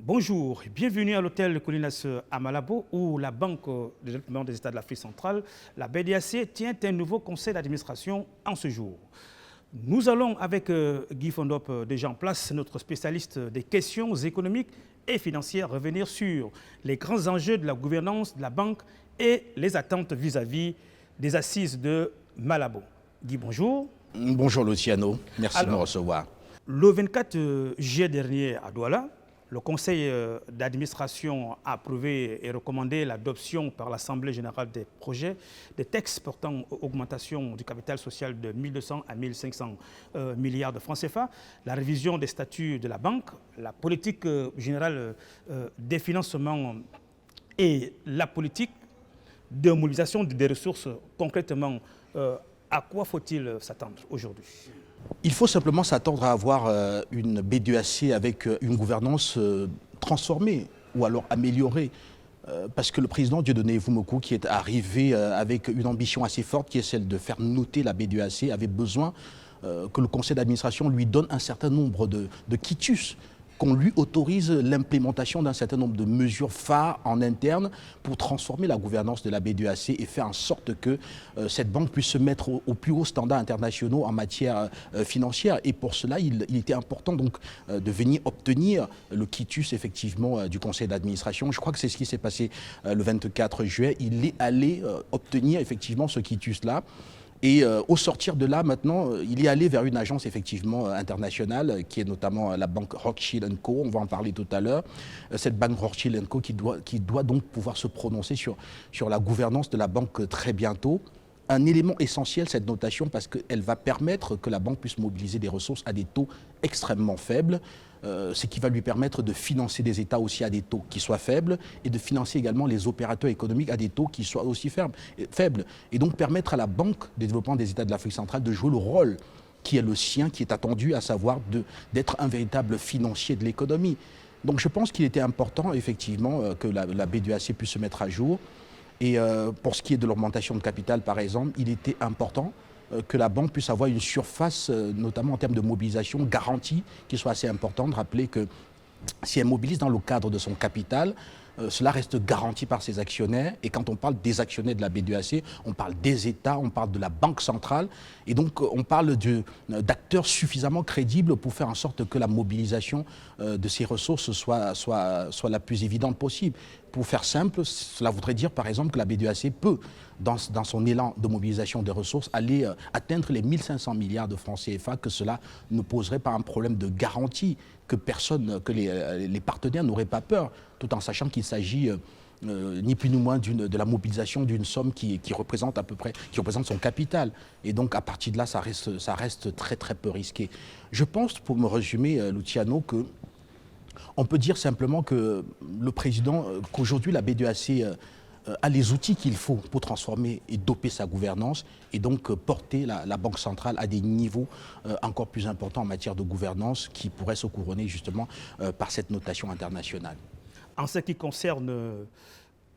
Bonjour et bienvenue à l'hôtel Colinas à Malabo où la Banque de développement des États de l'Afrique centrale, la BDAC, tient un nouveau conseil d'administration en ce jour. Nous allons avec Guy Fondop, déjà en place, notre spécialiste des questions économiques et financières, revenir sur les grands enjeux de la gouvernance de la banque et les attentes vis-à-vis des assises de Malabo. Guy, bonjour. Bonjour Luciano, merci de me recevoir. Le 24 juillet dernier à Douala, le Conseil d'administration a approuvé et recommandé l'adoption par l'Assemblée générale des projets, des textes portant augmentation du capital social de 1200 à 1500 milliards de francs CFA, la révision des statuts de la banque, la politique générale des financements et la politique de mobilisation des ressources. Concrètement, à quoi faut-il s'attendre aujourd'hui ? Il faut simplement s'attendre à avoir une BDAC avec une gouvernance transformée ou alors améliorée. Parce que le président Dieudonné Vumoko, qui est arrivé avec une ambition assez forte, qui est celle de faire noter la BDAC, avait besoin que le conseil d'administration lui donne un certain nombre de quitus, qu'on lui autorise l'implémentation d'un certain nombre de mesures phares en interne pour transformer la gouvernance de la BDAC et faire en sorte que cette banque puisse se mettre au plus haut standards internationaux en matière financière. Et pour cela, il était important donc de venir obtenir le quitus effectivement du conseil d'administration. Je crois que c'est ce qui s'est passé le 24 juillet. Il est allé obtenir effectivement ce quitus-là. Et au sortir de là, maintenant, il est allé vers une agence effectivement internationale, qui est notamment la banque Rothschild & Co. On va en parler tout à l'heure. Cette banque Rothschild & Co. qui doit donc pouvoir se prononcer sur la gouvernance de la banque très bientôt. Un élément essentiel, cette notation, parce qu'elle va permettre que la banque puisse mobiliser des ressources à des taux extrêmement faibles, ce qui va lui permettre de financer des États aussi à des taux qui soient faibles et de financer également les opérateurs économiques à des taux qui soient aussi faibles. Et donc permettre à la Banque de développement des États de l'Afrique centrale de jouer le rôle qui est le sien, qui est attendu, à savoir d'être un véritable financier de l'économie. Donc je pense qu'il était important effectivement que la BDAC puisse se mettre à jour. Et pour ce qui est de l'augmentation de capital, par exemple, il était important que la banque puisse avoir une surface, notamment en termes de mobilisation, garantie, qui soit assez importante. Rappelez que si elle mobilise dans le cadre de son capital, cela reste garanti par ses actionnaires. Et quand on parle des actionnaires de la BDAC, on parle des États, on parle de la Banque centrale. Et donc, on parle d'acteurs suffisamment crédibles pour faire en sorte que la mobilisation de ces ressources soit la plus évidente possible. Pour faire simple, cela voudrait dire, par exemple, que la BDAC peut, dans son élan de mobilisation des ressources, aller atteindre les 1500 milliards de francs CFA, que cela ne poserait pas un problème de garantie, que les partenaires n'auraient pas peur, tout en sachant qu'il s'agit ni plus ni moins de la mobilisation d'une somme qui représente son capital. Et donc, à partir de là, ça reste très, très peu risqué. Je pense, pour me résumer, Luciano, on peut dire simplement que le président, qu'aujourd'hui, la BDAC a les outils qu'il faut pour transformer et doper sa gouvernance et donc porter la Banque centrale à des niveaux encore plus importants en matière de gouvernance qui pourraient se couronner justement par cette notation internationale. En ce qui concerne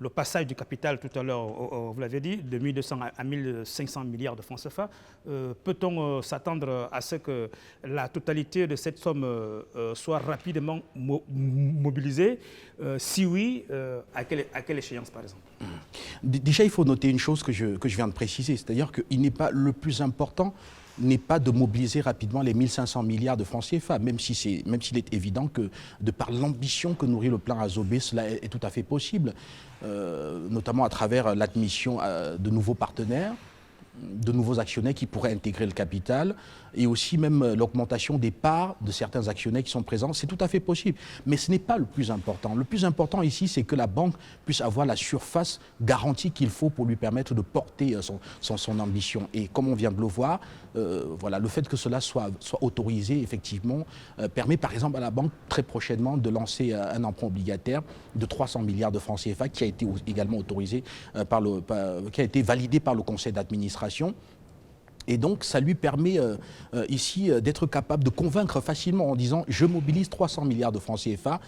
le passage du capital, tout à l'heure, vous l'avez dit, de 1200 à 1500 milliards de francs CFA, peut-on s'attendre à ce que la totalité de cette somme soit rapidement mobilisée? Si oui, à quelle échéance, par exemple? Déjà, il faut noter une chose que je viens de préciser, c'est-à-dire qu'il n'est pas le plus important n'est pas de mobiliser rapidement les 1500 milliards de francs CFA, même s'il est évident que, de par l'ambition que nourrit le plan Azobé, cela est tout à fait possible, notamment à travers l'admission de nouveaux partenaires, de nouveaux actionnaires qui pourraient intégrer le capital et aussi même l'augmentation des parts de certains actionnaires qui sont présents, c'est tout à fait possible. Mais ce n'est pas le plus important. Le plus important ici, c'est que la banque puisse avoir la surface garantie qu'il faut pour lui permettre de porter son ambition. Et comme on vient de le voir, voilà, le fait que cela soit autorisé, effectivement, permet par exemple à la banque très prochainement de lancer un emprunt obligataire de 300 milliards de francs CFA qui a été également autorisé qui a été validé par le conseil d'administration. Et donc, ça lui permet ici d'être capable de convaincre facilement en disant « je mobilise 300 milliards de francs CFA,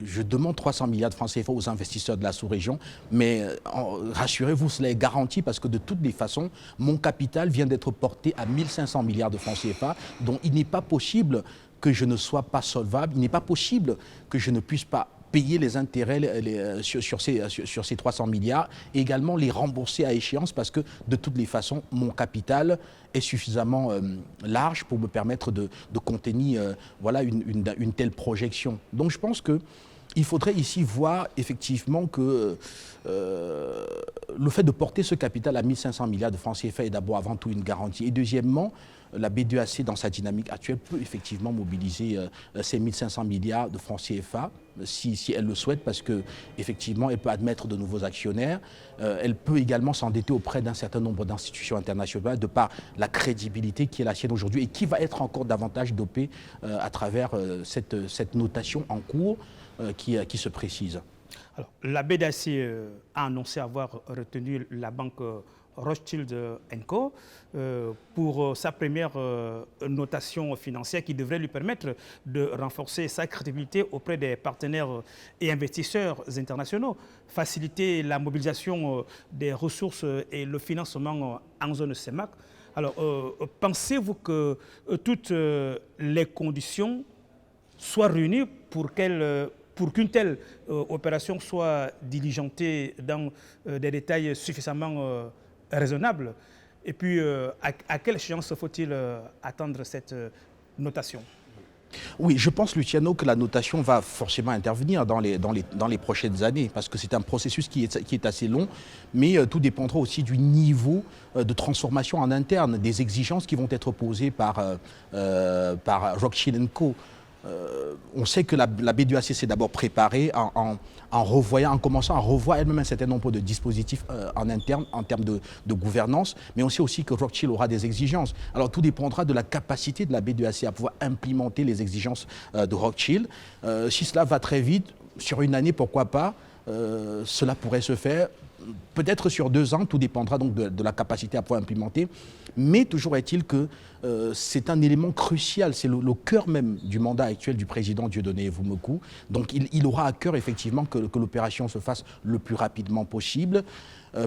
je demande 300 milliards de francs CFA aux investisseurs de la sous-région, mais rassurez-vous, cela est garanti parce que de toutes les façons, mon capital vient d'être porté à 1500 milliards de francs CFA, dont il n'est pas possible que je ne sois pas solvable. Il n'est pas possible que je ne puisse pas payer les intérêts sur ces 300 milliards et également les rembourser à échéance parce que de toutes les façons, mon capital est suffisamment large pour me permettre de contenir voilà, une telle projection. Donc je pense qu'il faudrait ici voir effectivement que le fait de porter ce capital à 1500 milliards de francs CFA est d'abord avant tout une garantie. Et deuxièmement, la B2AC, dans sa dynamique actuelle, peut effectivement mobiliser ces 1500 milliards de francs CFA, si elle le souhaite, parce qu'effectivement, elle peut admettre de nouveaux actionnaires. Elle peut également s'endetter auprès d'un certain nombre d'institutions internationales, de par la crédibilité qui est la sienne aujourd'hui et qui va être encore davantage dopée à travers cette notation en cours qui se précise. Alors, la BDAC a annoncé avoir retenu la banque Rothschild & Co pour sa première notation financière qui devrait lui permettre de renforcer sa crédibilité auprès des partenaires et investisseurs internationaux, faciliter la mobilisation des ressources et le financement en zone CEMAC. Alors, pensez-vous que toutes les conditions soient réunies pour qu'une telle opération soit diligentée dans des détails suffisamment raisonnables? Et puis, à quelle échéance faut-il attendre cette notation? Oui, je pense, Luciano, que la notation va forcément intervenir dans les prochaines années, parce que c'est un processus qui est assez long, mais tout dépendra aussi du niveau de transformation en interne, des exigences qui vont être posées par Rothschild & Co. On sait que la B2AC s'est d'abord préparée en commençant à revoir elle-même un certain nombre de dispositifs en interne, en termes de gouvernance, mais on sait aussi que Rothschild aura des exigences. Alors tout dépendra de la capacité de la B2AC à pouvoir implémenter les exigences de Rothschild. Si cela va très vite, sur une année, pourquoi pas, cela pourrait se faire. Peut-être sur 2 ans, tout dépendra donc de la capacité à pouvoir implémenter. Mais toujours est-il que c'est un élément crucial, c'est le cœur même du mandat actuel du président Dieudonné Evumoku. Donc il aura à cœur effectivement que l'opération se fasse le plus rapidement possible,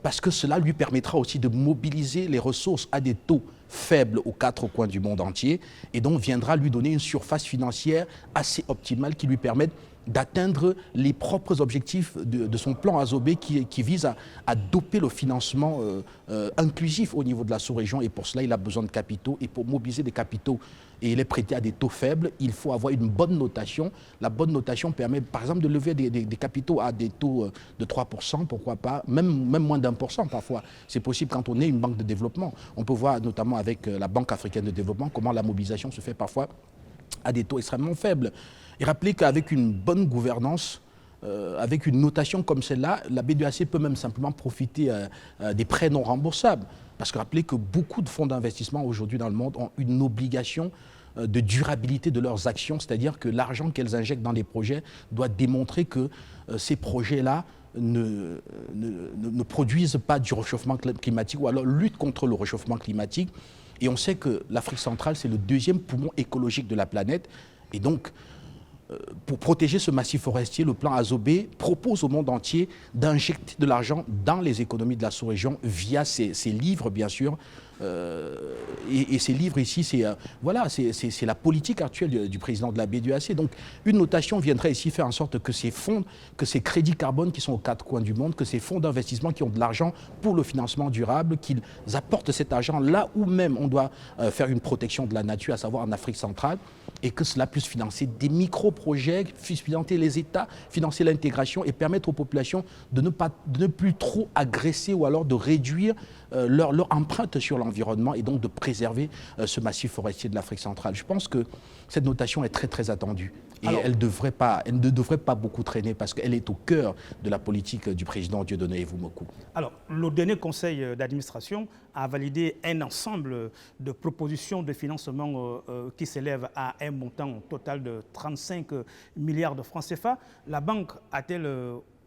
parce que cela lui permettra aussi de mobiliser les ressources à des taux faibles aux 4 coins du monde entier, et donc viendra lui donner une surface financière assez optimale qui lui permette d'atteindre les propres objectifs de son plan Azobé qui vise à doper le financement inclusif au niveau de la sous-région. Et pour cela, il a besoin de capitaux. Et pour mobiliser des capitaux et les prêter à des taux faibles, il faut avoir une bonne notation. La bonne notation permet, par exemple, de lever des capitaux à des taux de 3%, pourquoi pas, même moins d'1% parfois. C'est possible quand on est une banque de développement. On peut voir notamment avec la Banque africaine de développement comment la mobilisation se fait parfois à des taux extrêmement faibles. Et rappelez qu'avec une bonne gouvernance, avec une notation comme celle-là, la B2AC peut même simplement profiter des prêts non remboursables. Parce que rappelez que beaucoup de fonds d'investissement aujourd'hui dans le monde ont une obligation de durabilité de leurs actions, c'est-à-dire que l'argent qu'elles injectent dans les projets doit démontrer que ces projets-là ne produisent pas du réchauffement climatique ou alors luttent contre le réchauffement climatique. Et on sait que l'Afrique centrale, c'est le 2e poumon écologique de la planète. Et donc, pour protéger ce massif forestier, le plan Azobé propose au monde entier d'injecter de l'argent dans les économies de la sous-région via ces livres, bien sûr. Et ces livres ici, c'est la politique actuelle du président de la B2AC. Donc, une notation viendrait ici faire en sorte que ces fonds, que ces crédits carbone qui sont aux 4 coins du monde, que ces fonds d'investissement qui ont de l'argent pour le financement durable, qu'ils apportent cet argent là où même on doit faire une protection de la nature, à savoir en Afrique centrale, et que cela puisse financer des micro-projets, financer les États, financer l'intégration et permettre aux populations de ne plus trop agresser ou alors de réduire leur empreinte sur l'environnement et donc de préserver ce massif forestier de l'Afrique centrale. Je pense que cette notation est très très attendue et elle ne devrait pas beaucoup traîner parce qu'elle est au cœur de la politique du président Dieudonné Evumoku. Alors, le dernier conseil d'administration a validé un ensemble de propositions de financement qui s'élèvent à un montant total de 35 milliards de francs CFA. La banque a-t-elle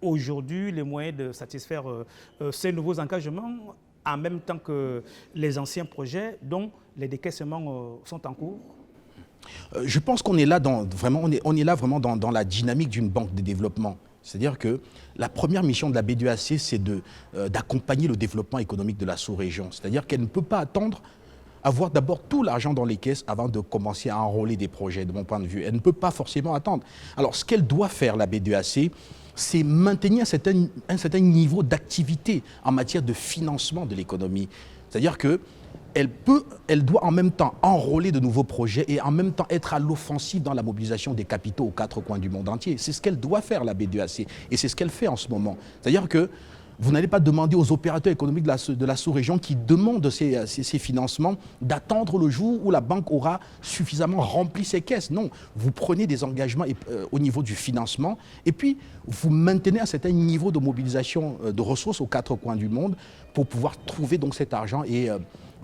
aujourd'hui les moyens de satisfaire ces nouveaux engagements en même temps que les anciens projets dont les décaissements sont en cours? Je pense qu'on est là vraiment dans la dynamique d'une banque de développement. C'est-à-dire que la première mission de la B2AC, c'est d'accompagner le développement économique de la sous-région. C'est-à-dire qu'elle ne peut pas attendre avoir d'abord tout l'argent dans les caisses avant de commencer à enrôler des projets, de mon point de vue. Elle ne peut pas forcément attendre. Alors, ce qu'elle doit faire, la BDAC, c'est maintenir un certain niveau d'activité en matière de financement de l'économie. C'est-à-dire qu'elle doit en même temps enrôler de nouveaux projets et en même temps être à l'offensive dans la mobilisation des capitaux aux quatre coins du monde entier. C'est ce qu'elle doit faire, la BDAC, et c'est ce qu'elle fait en ce moment. C'est-à-dire que vous n'allez pas demander aux opérateurs économiques de la sous-région qui demandent ces financements d'attendre le jour où la banque aura suffisamment rempli ses caisses. Non, vous prenez des engagements au niveau du financement et puis vous maintenez un certain niveau de mobilisation de ressources aux quatre coins du monde pour pouvoir trouver donc cet argent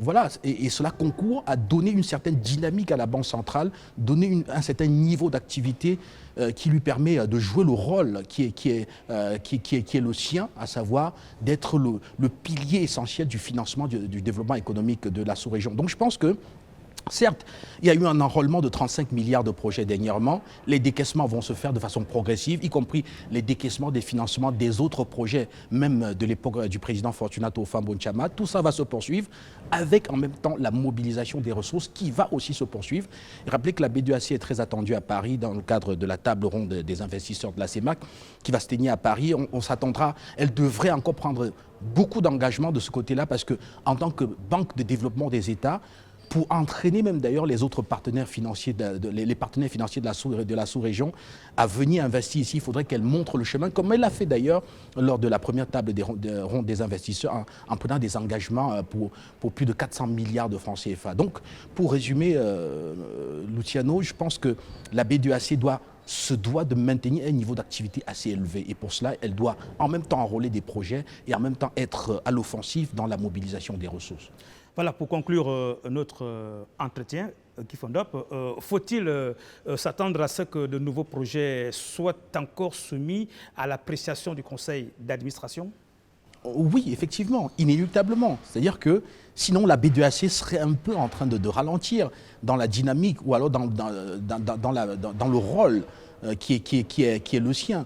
voilà, et cela concourt à donner une certaine dynamique à la Banque centrale, donner un certain niveau d'activité qui lui permet de jouer le rôle qui est le sien, à savoir d'être le pilier essentiel du financement du développement économique de la sous-région. Donc je pense que, certes, il y a eu un enrôlement de 35 milliards de projets dernièrement. Les décaissements vont se faire de façon progressive, y compris les décaissements des financements des autres projets, même de l'époque du président Fortunato Fambon-Chama. Tout ça va se poursuivre avec en même temps la mobilisation des ressources qui va aussi se poursuivre. Et rappelez que la BDAC est très attendue à Paris dans le cadre de la table ronde des investisseurs de la CEMAC qui va se tenir à Paris. On s'attendra, elle devrait encore prendre beaucoup d'engagements de ce côté-là parce qu'en tant que banque de développement des États, pour entraîner même d'ailleurs les autres partenaires financiers, les partenaires financiers de la sous-région à venir investir ici. Il faudrait qu'elle montre le chemin, comme elle l'a fait d'ailleurs lors de la première table ronde des investisseurs, en prenant des engagements pour plus de 400 milliards de francs CFA. Donc, pour résumer, Luciano, je pense que la BDAC se doit de maintenir un niveau d'activité assez élevé. Et pour cela, elle doit en même temps enrôler des projets et en même temps être à l'offensive dans la mobilisation des ressources. Voilà, pour conclure notre entretien, Guy Fondop, faut-il s'attendre à ce que de nouveaux projets soient encore soumis à l'appréciation du conseil d'administration? Oui, effectivement, inéluctablement. C'est-à-dire que sinon la BDAC serait un peu en train de ralentir dans la dynamique ou alors dans le rôle qui est le sien.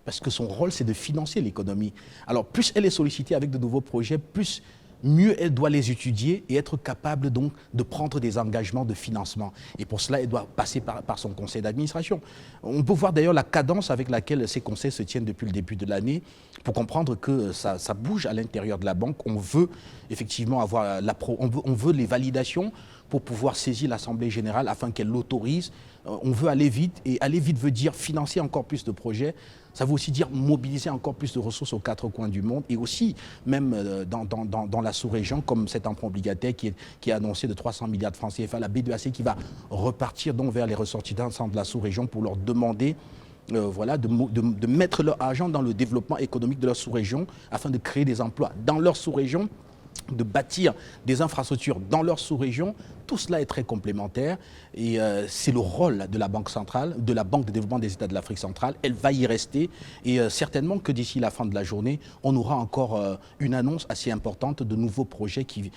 Parce que son rôle, c'est de financer l'économie. Alors, plus elle est sollicitée avec de nouveaux projets, mieux elle doit les étudier et être capable donc de prendre des engagements de financement. Et pour cela, elle doit passer par son conseil d'administration. On peut voir d'ailleurs la cadence avec laquelle ces conseils se tiennent depuis le début de l'année pour comprendre que ça bouge à l'intérieur de la banque. On veut effectivement avoir on veut les validations pour pouvoir saisir l'Assemblée générale afin qu'elle l'autorise. On veut aller vite, et aller vite veut dire financer encore plus de projets. Ça veut aussi dire mobiliser encore plus de ressources aux quatre coins du monde et aussi même dans la sous-région, comme cet emprunt obligataire qui est annoncé de 300 milliards de francs CFA, la BDAC qui va repartir donc vers les ressortissants de la sous-région pour leur demander voilà, de mettre leur argent dans le développement économique de leur sous-région afin de créer des emplois dans leur sous-région, de bâtir des infrastructures dans leur sous-région. Tout cela est très complémentaire et c'est le rôle de la Banque centrale, de la Banque de développement des États de l'Afrique centrale. Elle va y rester et certainement que d'ici la fin de la journée, on aura encore une annonce assez importante de nouveaux projets qui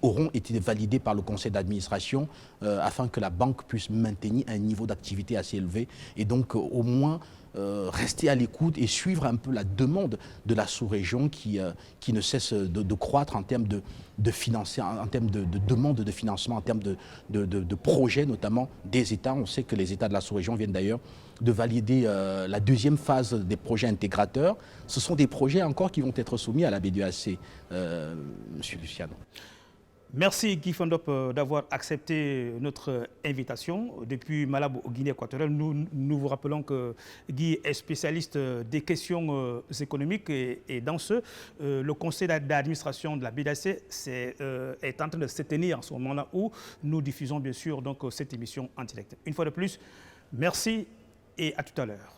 auront été validés par le conseil d'administration afin que la banque puisse maintenir un niveau d'activité assez élevé et donc au moins rester à l'écoute et suivre un peu la demande de la sous-région qui ne cesse de croître en termes de financer, en termes de demande de financement, en termes de projets notamment des États. On sait que les États de la sous-région viennent d'ailleurs de valider la deuxième phase des projets intégrateurs. Ce sont des projets encore qui vont être soumis à la BDAC, Monsieur Luciano. Merci Guy Fondop d'avoir accepté notre invitation. Depuis Malabo, au Guinée équatoriale, nous vous rappelons que Guy est spécialiste des questions économiques et dans le conseil d'administration de la BDAC est en train de se tenir en ce moment-là où nous diffusons bien sûr donc, cette émission en direct. Une fois de plus, merci et à tout à l'heure.